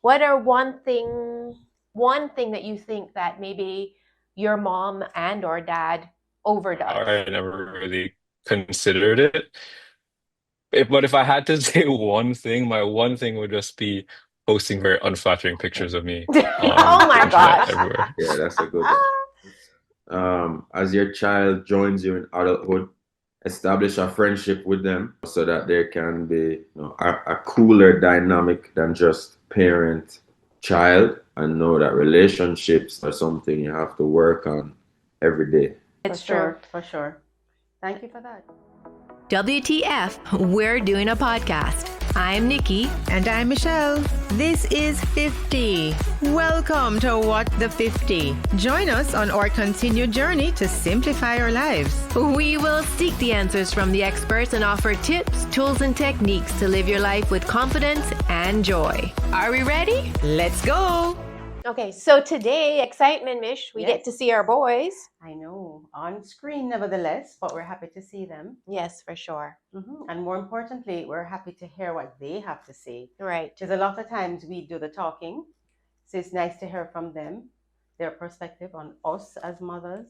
what are one thing that you think that maybe your mom and or dad overdoes? I never really considered it. But if I had to say one thing, my one thing would just be posting very unflattering pictures of me Oh on the my internet gosh. everywhere. Yeah, that's a good one. As your child joins you in adulthood, establish a friendship with them so that there can be, a cooler dynamic than just parent child, and know that relationships are something you have to work on every day. It's true. For sure. Thank you for that. WTF, we're doing a podcast. I'm Nikki. And I'm Michelle. This is 50. Welcome to What the 50. Join us on our continued journey to simplify our lives. We will seek the answers from the experts and offer tips, tools, and techniques to live your life with confidence and joy. Are we ready? Let's go. Okay, so today, excitement, Mish, we get Yes. to see our boys. I know, on screen nevertheless, but we're happy to see them. Yes, for sure. And more importantly, we're happy to hear what they have to say. Right. Because a lot of times we do the talking, so it's nice to hear from them, their perspective on us as mothers.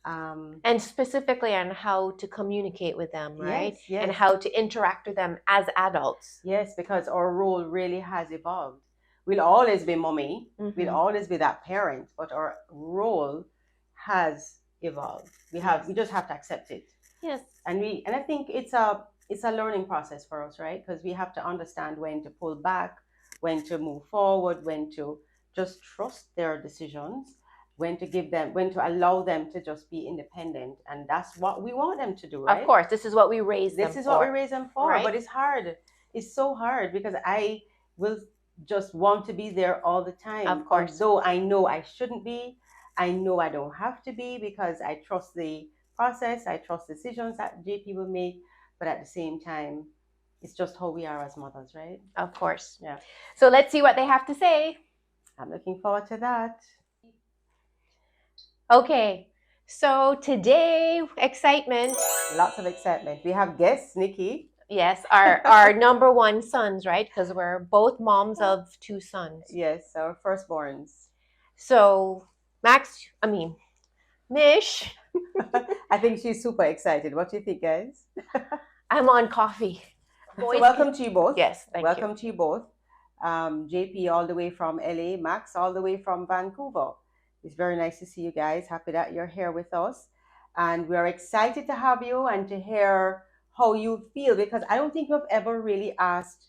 And specifically on how to communicate with them, right? Yes, And yes. how to interact with them as adults. Yes, because our role really has evolved. We'll always be mommy, we'll always be that parent, but our role has evolved. We just have to accept it. Yes. And I think it's a learning process for us, right? Because we have to understand when to pull back, when to move forward, when to just trust their decisions, when to allow them to just be independent. And that's what we want them to do, right? Of course, this is what we raise them This is for. what we raise them for. right? But it's hard. It's so hard because I will just want to be there all the time. Of course. Though I know I shouldn't be. I know I don't have to be because I trust the process. I trust decisions that JP will make. But at the same time, it's just how we are as mothers, right? Of course. Yeah. So let's see what they have to say. I'm looking forward to that. Okay, so today, excitement. Lots of excitement. We have guests, Nikki. Yes, our number one sons, right? Because we're both moms of two sons. Yes, our firstborns. So Mish, I think she's super excited. What do you think, guys? I'm on coffee. So welcome to you both. Yes, thank you. Welcome to you both. JP all the way from LA, Max all the way from Vancouver. It's very nice to see you guys. Happy that you're here with us. And we're excited to have you and to hear how you feel, because I don't think we've ever really asked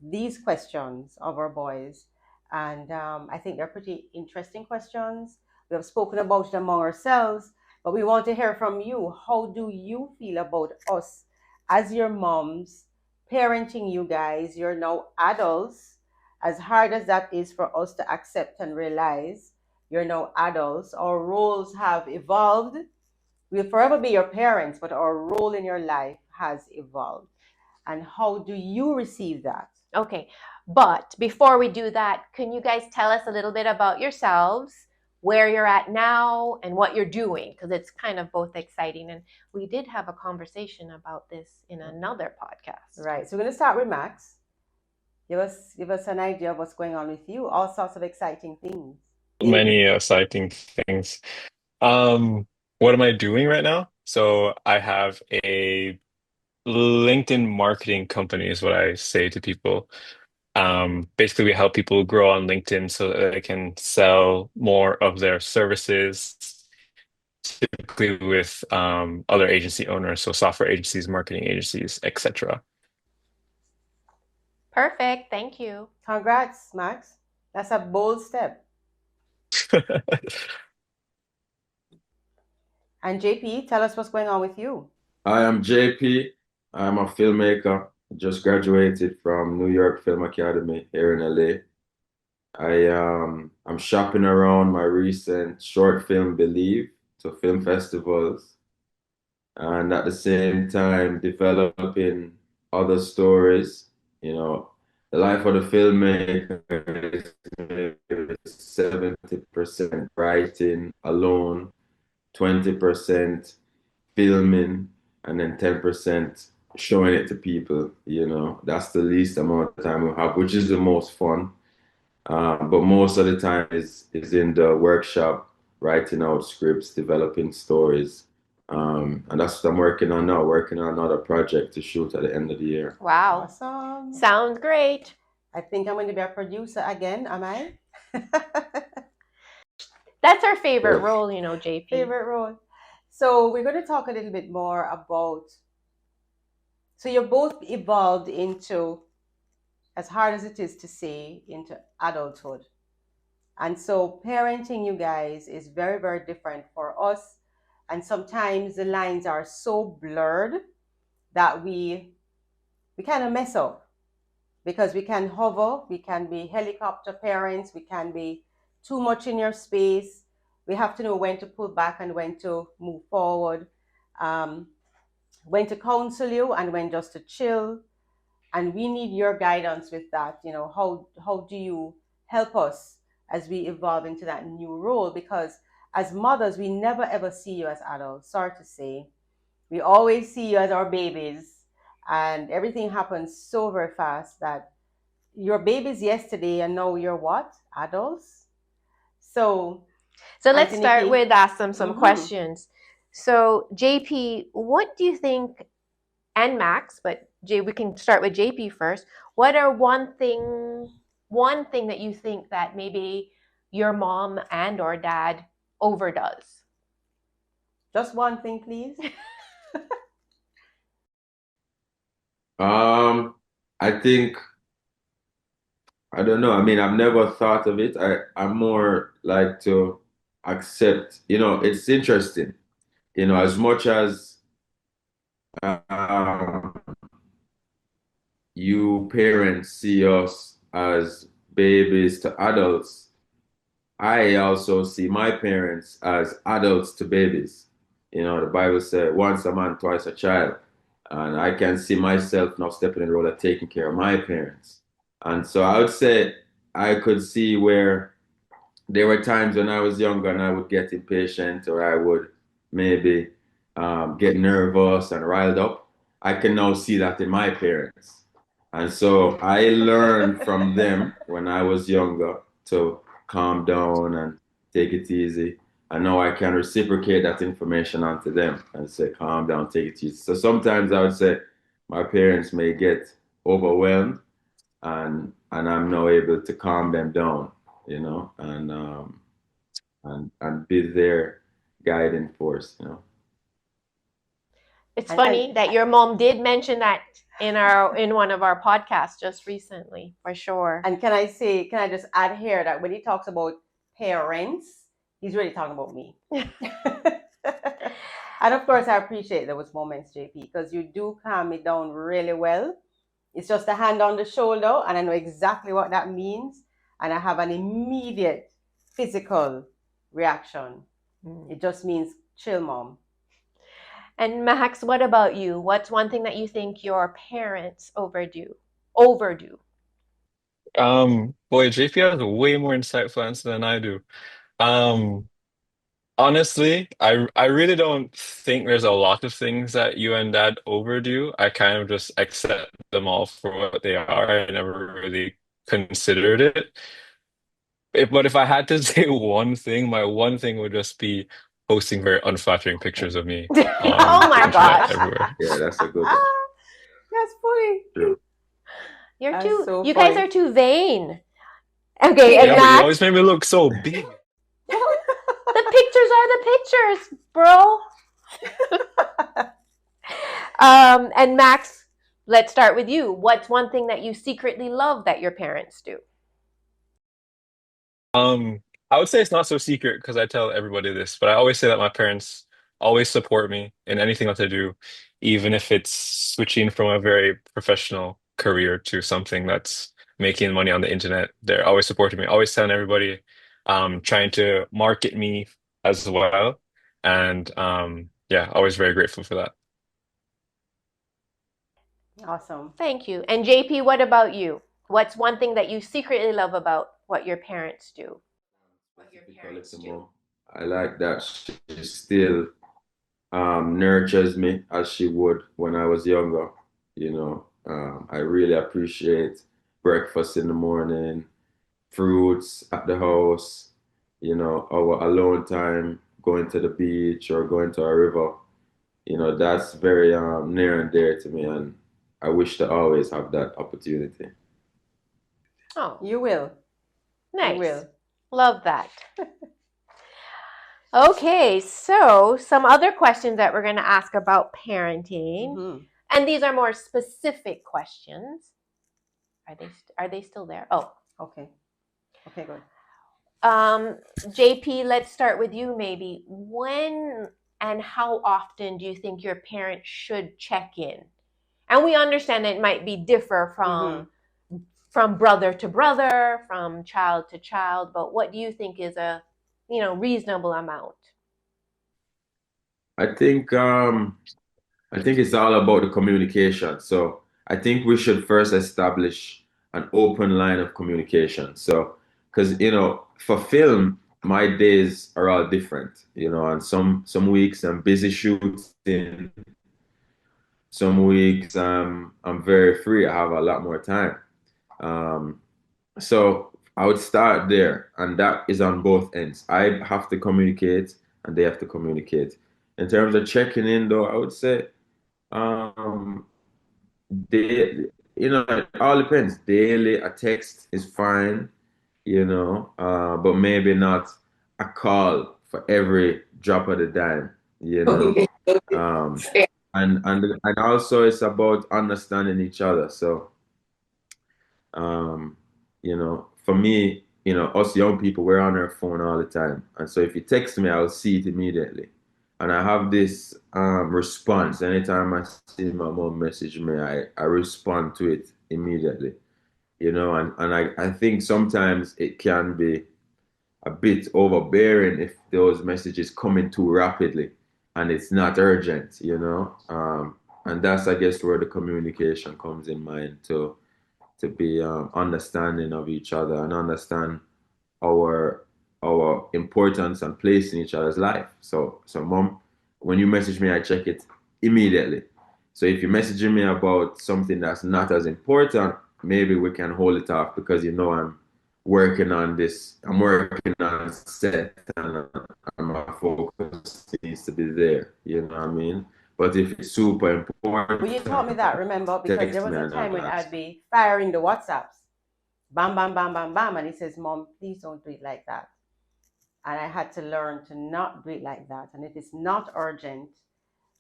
these questions of our boys. And I think they're pretty interesting questions. We have spoken about it among ourselves, but we want to hear from you. How do you feel about us as your moms, parenting you guys? You're now adults. As hard as that is for us to accept and realize, you're now adults. Our roles have evolved. We'll forever be your parents, but our role in your life has evolved. And how do you receive that? Okay, but before we do that, can you guys tell us a little bit about yourselves, where you're at now, and what you're doing? Because it's kind of both exciting. And we did have a conversation about this in another podcast. Right. So we're going to start with Max. Give us an idea of what's going on with you. All sorts of exciting things. Many exciting things. What am I doing right now? So I have a LinkedIn marketing company is what I say to people. Basically, we help people grow on LinkedIn so that they can sell more of their services, typically with other agency owners, so software agencies, marketing agencies, etc. Perfect. Thank you. Congrats, Max. That's a bold step. And JP, tell us what's going on with you. I am JP. I'm a filmmaker. Just graduated from New York Film Academy here in LA. I'm shopping around my recent short film Believe to film festivals, and at the same time developing other stories. The life of the filmmaker is maybe 70% writing alone, 20% filming, and then 10% showing it to people. That's the least amount of time we have, which is the most fun. But most of the time is in the workshop, writing out scripts, developing stories. And that's what I'm working on now, working on another project to shoot at the end of the year. Wow. Awesome. Sounds great. I think I'm going to be a producer again, am I? That's our favorite Yes. role, you know, JP. Favorite role. So we're going to talk a little bit more about. So you're both evolved into, as hard as it is to say, into adulthood. And so parenting, you guys, is very, very different for us. And sometimes the lines are so blurred that we kind of mess up because we can hover, we can be helicopter parents, we can be too much in your space. We have to know when to pull back and when to move forward, when to counsel you and when just to chill. And we need your guidance with that. You know, how do you help us as we evolve into that new role? Because as mothers, we never ever see you as adults. Sorry to say, we always see you as our babies, and everything happens so very fast that you're babies yesterday and now you're what? Adults. So let's start Antoniki, with ask them some Mhm. questions. So JP, what do you think, and Max, but we can start with JP first. What are one thing that you think that maybe your mom and or dad overdoes? Just one thing, please. I think I don't know. I mean, I've never thought of it. I'm more like to accept, it's interesting, as much as um, you parents see us as babies to adults, I also see my parents as adults to babies. The Bible said, once a man, twice a child. And I can see myself now stepping in the role of taking care of my parents. And so I would say I could see where there were times when I was younger and I would get impatient or I would maybe get nervous and riled up. I can now see that in my parents. And so I learned from them when I was younger to calm down and take it easy. And now I can reciprocate that information onto them and say, calm down, take it easy. So sometimes I would say my parents may get overwhelmed and I'm now able to calm them down, and be their guiding force, It's And, funny that your mom did mention that in one of our podcasts just recently, for sure. and can I just add here that when he talks about parents, he's really talking about me. And of course, I appreciate those moments, JP, because you do calm me down really well. It's just a hand on the shoulder, and I know exactly what that means, and I have an immediate physical reaction. It just means chill, mom. And Max, what about you? What's one thing that you think your parents overdo? Boy, JP has a way more insightful answer than I do. Um, Honestly, I really don't think there's a lot of things that you and dad overdo. I kind of just accept them all for what they are. I never really considered it. But if I had to say one thing, my one thing would just be posting very unflattering pictures of me Oh on the my internet gosh. everywhere. Yeah, that's a good one. That's funny. True. That's so You guys funny. are too vain. Okay, and Yeah, but you Max, always made me look so big. the pictures are the pictures, bro. And Max, let's start with you. What's one thing that you secretly love that your parents do? I would say it's not so secret because I tell everybody this, but I always say that my parents always support me in anything that I do, even if it's switching from a very professional career to something that's making money on the internet. They're always supporting me, always telling everybody, trying to market me as well. And yeah, always very grateful for that. Awesome. Thank you. And JP, what about you? What's one thing that you secretly love about what your parents do? Specifically to mom. I like that she still nurtures me as she would when I was younger. I really appreciate breakfast in the morning, fruits at the house, our alone time, going to the beach or going to a river, that's very near and dear to me, and I wish to always have that opportunity. Oh, You will. You nice. will. Love that. Okay, so some other questions that we're going to ask about parenting, Mhm. and these are more specific questions. Are they still there? Oh, Okay. Okay, good. JP, let's start with you. Maybe when and how often do you think your parents should check in? And we understand it might be differ Mhm. from brother to brother, from child to child, but what do you think is a reasonable amount? I think it's all about the communication. So I think we should first establish an open line of communication. So because for film, my days are all different. And some weeks I'm busy shooting, some weeks I'm very free. I have a lot more time. Um, so I would start there, and that is on both ends. I have to communicate, and they have to communicate. In terms of checking in, though, I would say um, it all depends. Daily, a text is fine, but maybe not a call for every drop of the dime, you know. Um, and also it's about understanding each other. So for me, us young people, we're on our phone all the time. And so if you text me, I'll see it immediately. And I have this response. Anytime I see my mom message me, I respond to it immediately. And I think sometimes it can be a bit overbearing if those messages come in too rapidly and it's not urgent. And that's, I guess, where the communication comes in mind to be understanding of each other and understand our importance and place in each other's life. So mom, when you message me, I check it immediately. So if you're messaging me about something that's not as important, maybe we can hold it off because I'm working on this. I'm working on set and my focus needs to be there. You know what I mean? But if it's super Well, you important, taught me that, remember? Because there text was me a and time when I'll I'd ask. be firing the WhatsApps. Bam, bam, bam, bam, bam. And he says, Mom, please don't do it like that. And I had to learn to not do it like that. And if it's not urgent,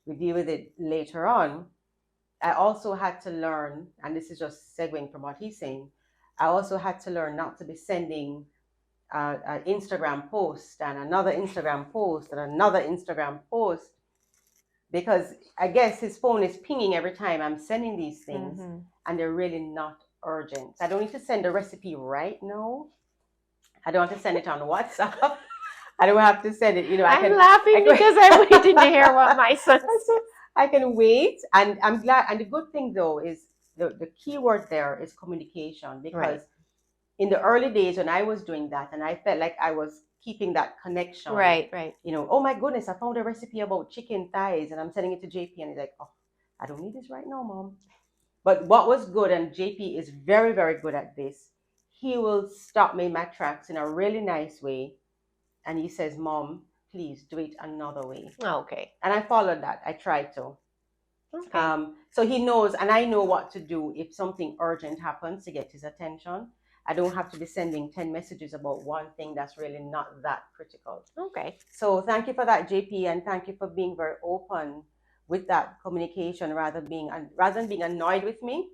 we deal with it later on. I also had to learn, and this is just segueing from what he's saying, I also had to learn not to be sending an Instagram post and another Instagram post and another Instagram post, because I guess his phone is pinging every time I'm sending these things, and they're really not urgent. I don't need to send a recipe right now. I don't have to send it on WhatsApp. I don't have to send it. I'm laughing because I'm waiting to hear what my son says. I can wait, and I'm glad. And the good thing though is the key word there is communication, because Right. in the early days when I was doing that, and I felt like I was keeping that connection. Right. Oh my goodness, I found a recipe about chicken thighs, and I'm sending it to JP, and he's like, oh, I don't need this right now, Mom. But what was good, and JP is very, very good at this, he will stop me in my tracks in a really nice way, and he says, Mom, please do it another way. Okay. And I followed that. I tried to. Okay. So he knows, and I know what to do if something urgent happens to get his attention. I don't have to be sending 10 messages about one thing that's really not that critical. Okay. So thank you for that, JP, and thank you for being very open with that communication, rather than being annoyed with me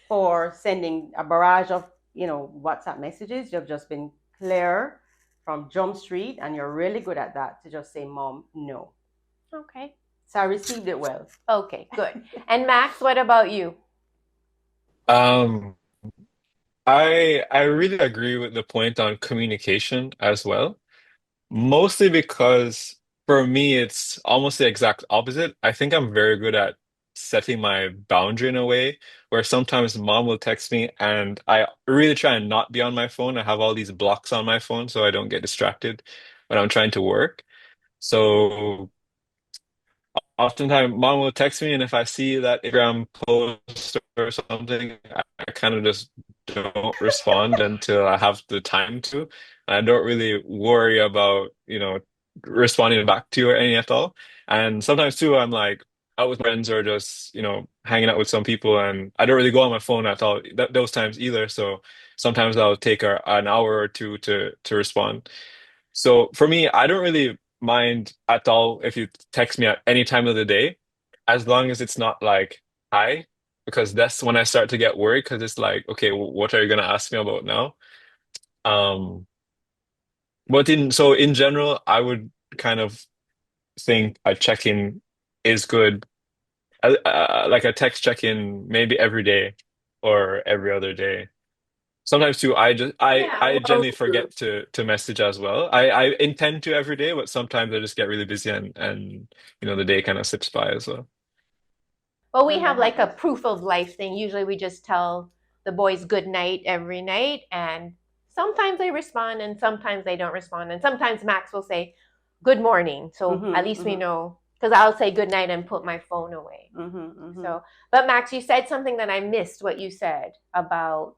for sending a barrage of WhatsApp messages. You've just been clear from Jump Street, and you're really good at that, to just say, Mom, no. Okay. So I received it well. Okay, good. And Max, what about you? Um, I really agree with the point on communication as well. Mostly because for me, it's almost the exact opposite. I think I'm very good at setting my boundary in a way where sometimes mom will text me and I really try and not be on my phone. I have all these blocks on my phone so I don't get distracted when I'm trying to work. So oftentimes mom will text me, and if I see that Instagram post or something, I kind of just don't respond until I have the time to. I don't really worry about, responding back to you or any at all. And sometimes too, I'm like out with friends or just, hanging out with some people, and I don't really go on my phone at all those times either. So sometimes I'll take an hour or two to respond. So for me, I don't really mind at all if you text me at any time of the day, as long as it's not like hi, because that's when I start to get worried because it's like, okay, what are you gonna ask me about now? Um, but in general, I would kind of think a check-in is good. Like a text check-in maybe every day or every other day. Sometimes too, Yeah, I well, generally forget to message as well. I intend to every day, but sometimes I just get really busy and the day kind of slips by as well. well, we have like a proof of life thing. Usually we just tell the boys good night every night, and sometimes they respond and sometimes they don't respond. And sometimes Max will say good morning. So at least we know, because I'll say good night and put my phone away. So, but Max, you said something that I missed what you said about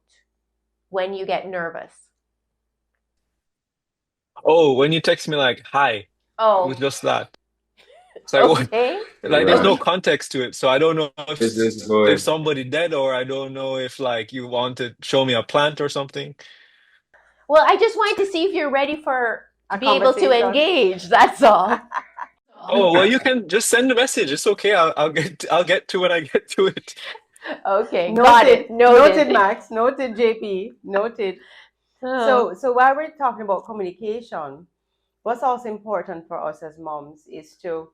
when you get nervous. Oh, when you text me like hi Oh, with just that. It's like what? okay. Like there's no Right. context to it, so I don't know This is if good. somebody dead, or I don't know if like you want to show me a plant or something. Well, I just wanted to see if you're ready for to A be able to conversation. engage. That's all. Oh, well, you can just send a message. It's okay. I'll get to it. I get to it. Okay, got it. Noted, Noted. Max. Noted, JP. Noted. Oh. So while we're talking about communication, what's also important for us as moms is to,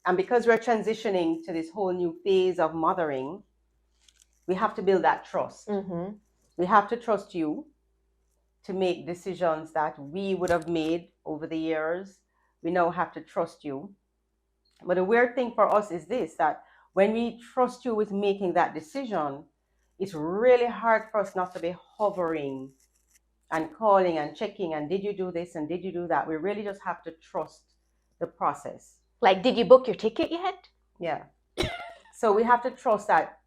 and because we're transitioning to this whole new phase of mothering, we have to build that trust. Mm-hmm. We have to trust you to make decisions that we would have made over the years. We now have to trust you. But the weird thing for us is this, that when we trust you with making that decision, it's really hard for us not to be hovering and calling and checking and did you do this and did you do that. We really just have to trust the process. Like, did you book your ticket yet? Yeah. So we have to trust that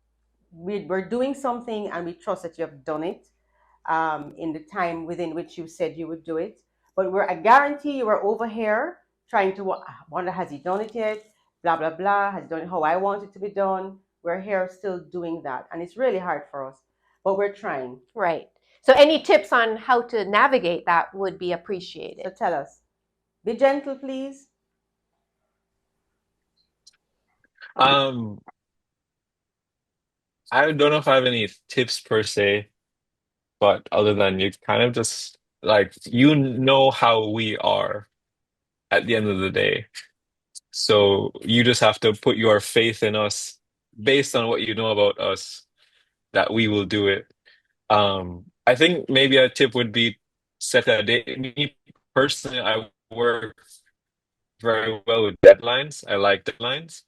we're doing something and we trust that you have done it in the time within which you said you would do it. But I guarantee you were over here trying to wonder, has he done it yet? Blah, blah, blah. Has he done it how I want it to be done? We're here still doing that. And it's really hard for us, but we're trying. Right. So any tips on how to navigate that would be appreciated. So tell us. Be gentle, please. Um, I don't know if I have any tips per se, but other than you kind of just like how we are at the end of the day. So you just have to put your faith in us based on what you know about us that we will do it. I think maybe a tip would be set a date. Me personally, I work very well with deadlines. I like deadlines.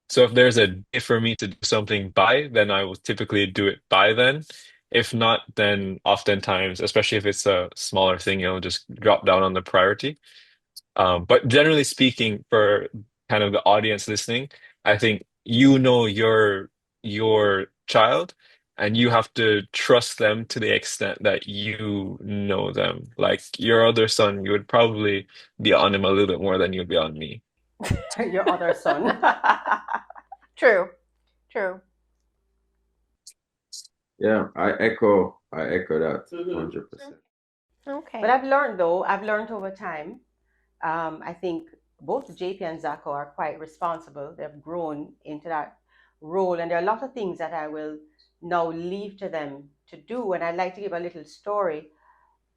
So if there's a day for me to do something by, then I will typically do it by then. If not, then oftentimes, especially if it's a smaller thing, just drop down on the priority. But generally speaking, for kind of the audience listening, I think your child, and you have to trust them to the extent that you know them. Like your other son, you would probably be on him a little bit more than you'd be on me. Your other son. True. True. Yeah, I echo that 100%. Okay. But I've learned over time. I think both JP and Zacho are quite responsible. They've grown into that role, and there are a lot of things that I will now leave to them to do. And I'd like to give a little story.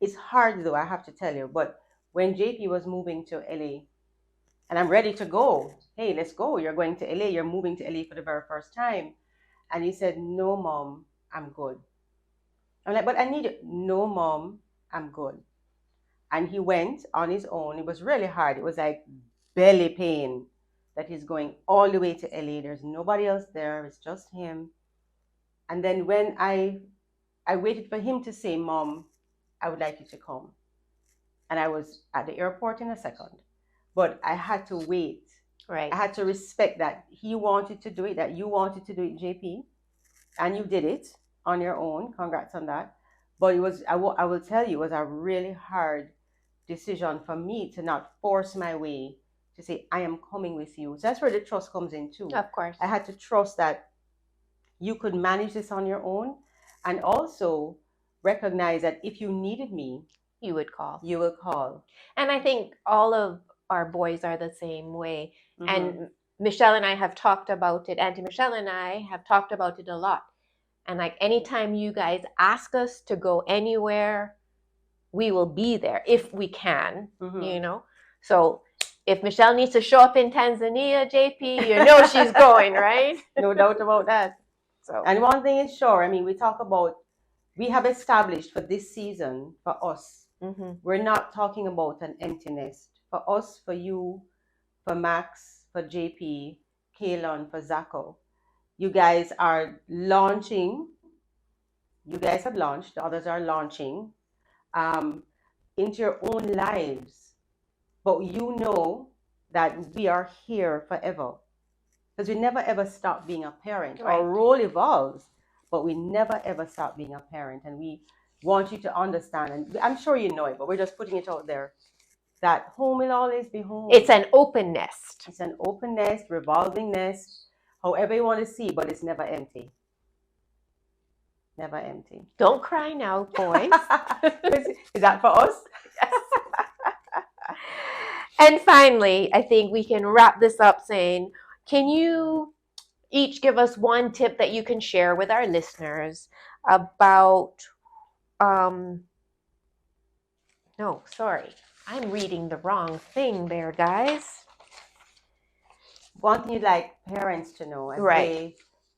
It's hard though, I have to tell you. But when JP was moving to LA, and I'm ready to go. Hey, let's go. You're going to LA. You're moving to LA for the very first time. And he said, no, mom, I'm good. I'm like, but I need it. No, mom, I'm good. And he went on his own. It was really hard. It was like belly pain that he's going all the way to LA. There's nobody else there. It's just him. And then when I waited for him to say, Mom, I would like you to come. And I was at the airport in a second. But I had to wait. Right. I had to respect that he wanted to do it, that you wanted to do it, JP. And you did it. on your own. Congrats on that. But it was, I will tell you, it was a really hard decision for me to not force my way to say, I am coming with you. So that's where the trust comes in too. Of course. I had to trust that you could manage this on your own, and also recognize that if you needed me, You would call. you will call. And I think all of our boys are the same way. Mhm. And Michelle and I have talked about it. Auntie Michelle and I have talked about it a lot. And like anytime you guys ask us to go anywhere, we will be there if we can, Mhm. you know. So if Michelle needs to show up in Tanzania, JP, you know she's going, right? No doubt about that. So And one thing is sure, I mean, we have established for this season, for us, mhm. we're not talking about an empty nest. For us, for you, for Max, for JP, Kalon, for Zacho, you guys are launching. You guys have launched, the others are launching into your own lives. But you know that we are here forever. Because we never ever stop being a parent. Right. Our role evolves, but we never ever stop being a parent. And we want you to understand, and I'm sure you know it, but we're just putting it out there, that home will always be home. It's an open nest. It's an open nest, revolving nest, however you want to see, but it's never empty. Never empty. Don't cry now, boys. Is that for us? And finally, I think we can wrap this up saying, can you each give us one tip that you can share with our listeners about, no, sorry, I'm reading the wrong thing there, guys. One thing you'd like parents to know as Right. they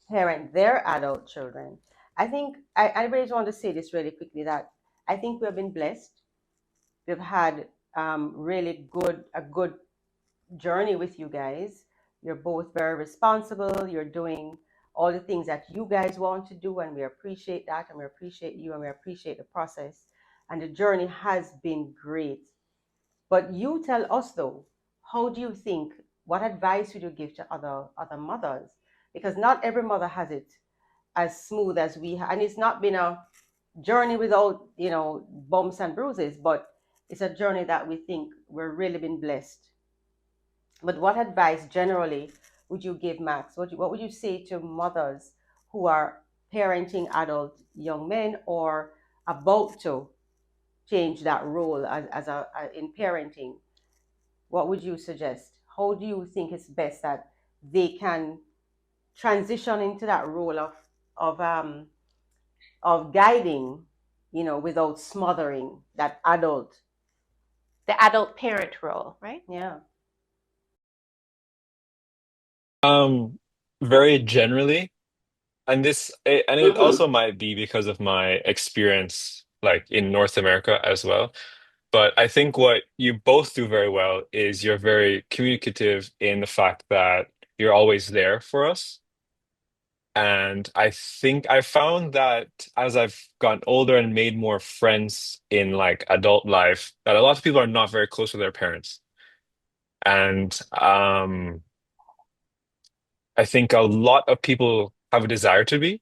parent their adult children. I think I really just want to say this really quickly, that I think we have been blessed. We've had really a good journey with you guys. You're both very responsible. You're doing all the things that you guys want to do, and we appreciate that, and we appreciate you, and we appreciate the process. And the journey has been great. But you tell us though, how do you think? What advice would you give to other mothers? Because not every mother has it as smooth as we have, and it's not been a journey without bumps and bruises, but it's a journey that we think we're really been blessed. But what advice generally would you give, Max? What would you say to mothers who are parenting adult young men or about to change that role in parenting? What would you suggest? How do you think it's best that they can transition into that role of guiding, without smothering that adult? The adult parent role, right? Yeah. Very generally, and it also might be because of my experience like in North America as well. But I think what you both do very well is you're very communicative in the fact that you're always there for us. And I think I found that as I've gotten older and made more friends in like adult life, that a lot of people are not very close to their parents. And I think a lot of people have a desire to be,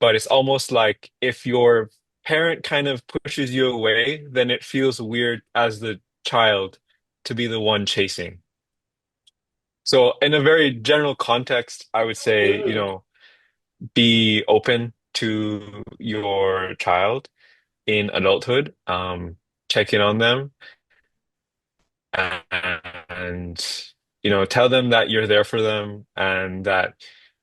but it's almost like if your parent kind of pushes you away, then it feels weird as the child to be the one chasing. So, in a very general context, I would say, be open to your child in adulthood, check in on them, and tell them that you're there for them and that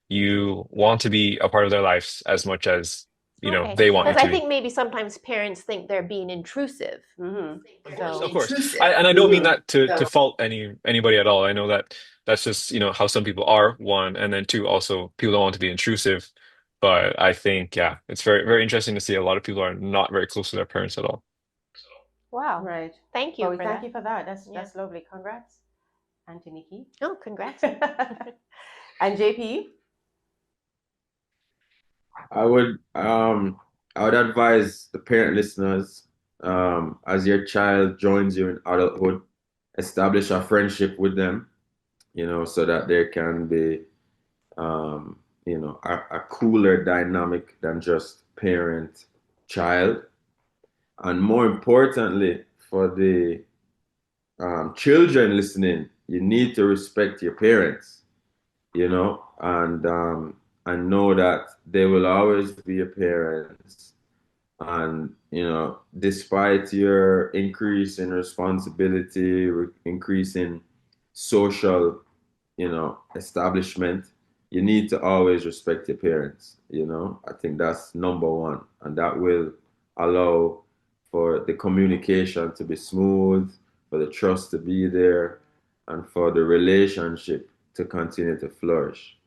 you want to be a part of their lives as much as Okay. they want you Because to I be. think maybe sometimes parents think they're being intrusive. Mm-hmm. So Of course. And I don't mean that to fault anybody at all. I know that that's just, how some people are, one, and then two, also people don't want to be intrusive. But I think, yeah, it's very, very interesting to see a lot of people are not very close to their parents at all. wow. Right. Thank you Well, for thank that. you for that. Yeah. That's lovely. Congrats, Auntie Nikki. Oh, congrats. And JP? I would advise the parent listeners, as your child joins you in adulthood, establish a friendship with them, so that there can be a cooler dynamic than just parent child. And more importantly, for the children listening, you need to respect your parents, and know that they will always be your parents. And, despite your increase in responsibility, increase in social, establishment, you need to always respect your parents. I think that's number one. And that will allow for the communication to be smooth, for the trust to be there, and for the relationship to continue to flourish,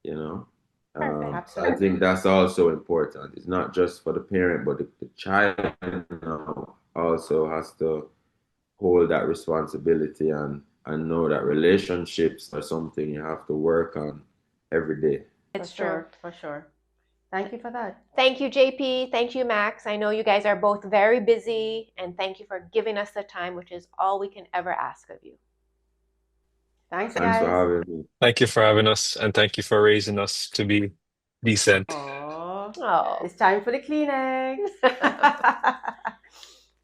you know. Perfect. So I think that's also important. It's not just for the parent, but the child now also has to hold that responsibility and know that relationships are something you have to work on every day. It's For true. sure, for sure. Thank you for that. Thank you, JP. Thank you, Max. I know you guys are both very busy, and thank you for giving us the time, which is all we can ever ask of you. Thanks, Thanks for guys. having me. Thank you for having us, and thank you for raising us to be decent. Oh, Oh, it's time for the Kleenex.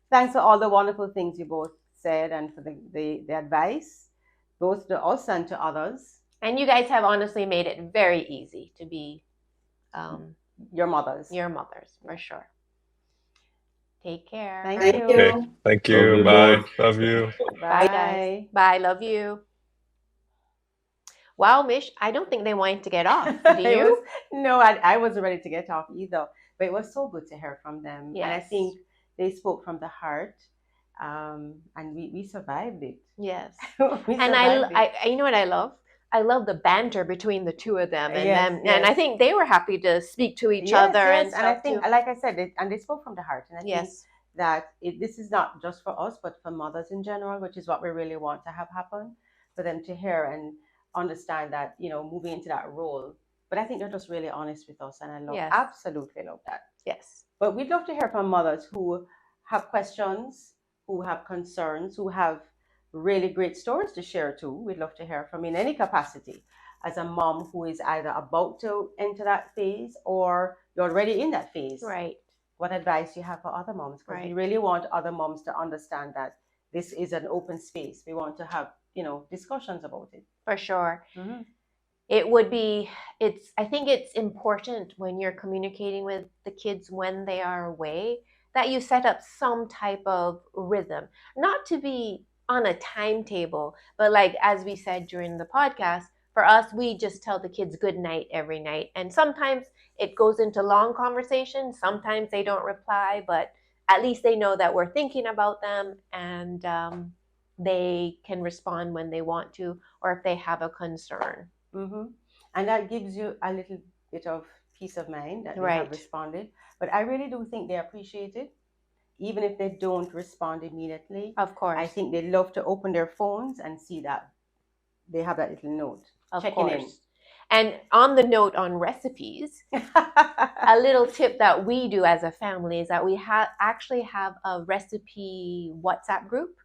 Thanks for all the wonderful things you both said and for the advice, both to us and to others. and you guys have honestly made it very easy to be Your mothers. your mothers, for sure. Take care. Thank you. Okay. Thank Love you. you Bye. both. Love you. Bye, guys. Bye. Love you. Wow, Mish, I don't think they wanted to get off. Do you? No, I wasn't ready to get off either. But it was so good to hear from them. Yes. And I think they spoke from the heart. And we survived it. Yes. We And survived it. I, you know what I love? I love the banter between the two of them, and Yes, them, yes. and I think they were happy to speak to each Yes, other yes. and And I stuff think, too. like I said, and they spoke from the heart. And I think Yes. that this is not just for us, but for mothers in general, which is what we really want to have happen, for them to hear and understand that, moving into that role. But I think they're just really honest with us, and I Yes. absolutely love that. Yes. But we'd love to hear from mothers who have questions, who have concerns, who have really great stories to share too. We'd love to hear from in any capacity as a mom who is either about to enter that phase or you're already in that phase. Right. What advice you have for other moms? Because we Right. really want other moms to understand that this is an open space. We want to have, discussions about it. For sure. Mhm. It would be, I think it's important when you're communicating with the kids when they are away that you set up some type of rhythm, not to be on a timetable, but like as we said during the podcast, for us, we just tell the kids good night every night. And sometimes it goes into long conversations. Sometimes they don't reply, but at least they know that we're thinking about them, and they can respond when they want to, or if they have a concern. Mm-hmm. And that gives you a little bit of peace of mind that they Right. have responded. But I really do think they appreciate it, even if they don't respond immediately. Of course. I think they love to open their phones and see that they have that little note. Of checking course. And on the note on recipes, a little tip that we do as a family is that we actually have a recipe WhatsApp group.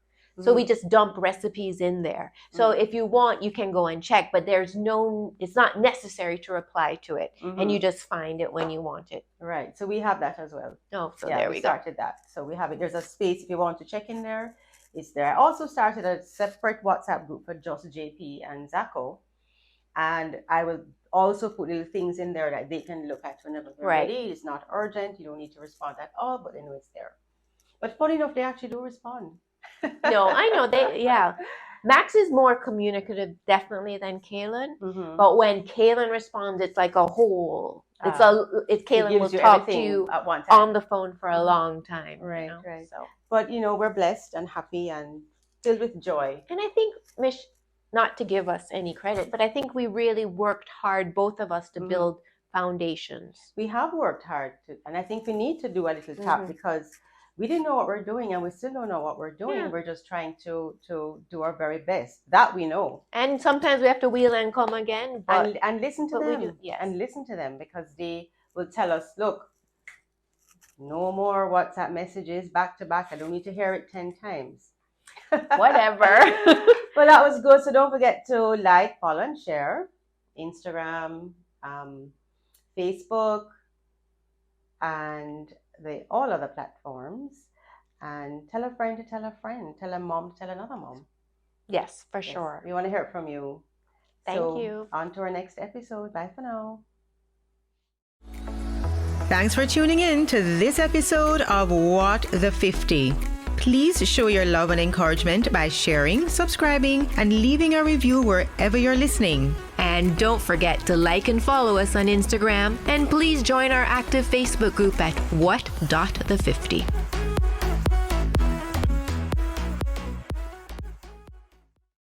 So we just dump recipes in there. So if you want, you can go and check, but it's not necessary to reply to it. And you just find it when you want it. Right. So we have that as well. Oh, so Yeah, there we we go. started that. So we have it. There's a space if you want to check in there. It's there. I also started a separate WhatsApp group for just JP and Zacho. And I will also put little things in there that they can look at whenever they're Right. ready. It's not urgent. You don't need to respond at all, but they know it's there. But funny enough, they actually do respond. No, I know yeah. Max is more communicative definitely than Kaylin. Mhm. But when Kaylin responds, it's like a whole. It's It Kaylin will gives you talk to everything you at one time. on the phone for a long time. Right, you know? right. So. But we're blessed and happy and filled with joy. And I think, Mish, not to give us any credit, but I think we really worked hard, both of us, to build foundations. We have worked hard, and I think we need to do a little tap because we didn't know what we're doing, and we still don't know what we're doing. Yeah. We're just trying to do our very best. That we know. And sometimes we have to wheel and come again. But, And listen to but we them. do, yes. And listen to them because they will tell us, look, no more WhatsApp messages back to back. I don't need to hear it 10 times. Whatever. Well, that was good. So don't forget to like, follow, and share Instagram, Facebook, and all other platforms. And tell a friend to tell a friend, tell a mom to tell another mom. Yes, for Yes, sure. we want to hear from you. Thank you. On to our next episode. Bye for now. Thanks for tuning in to this episode of What the 50. Please show your love and encouragement by sharing, subscribing, and leaving a review wherever you're listening. And don't forget to like and follow us on Instagram. And please join our active Facebook group at what.the50.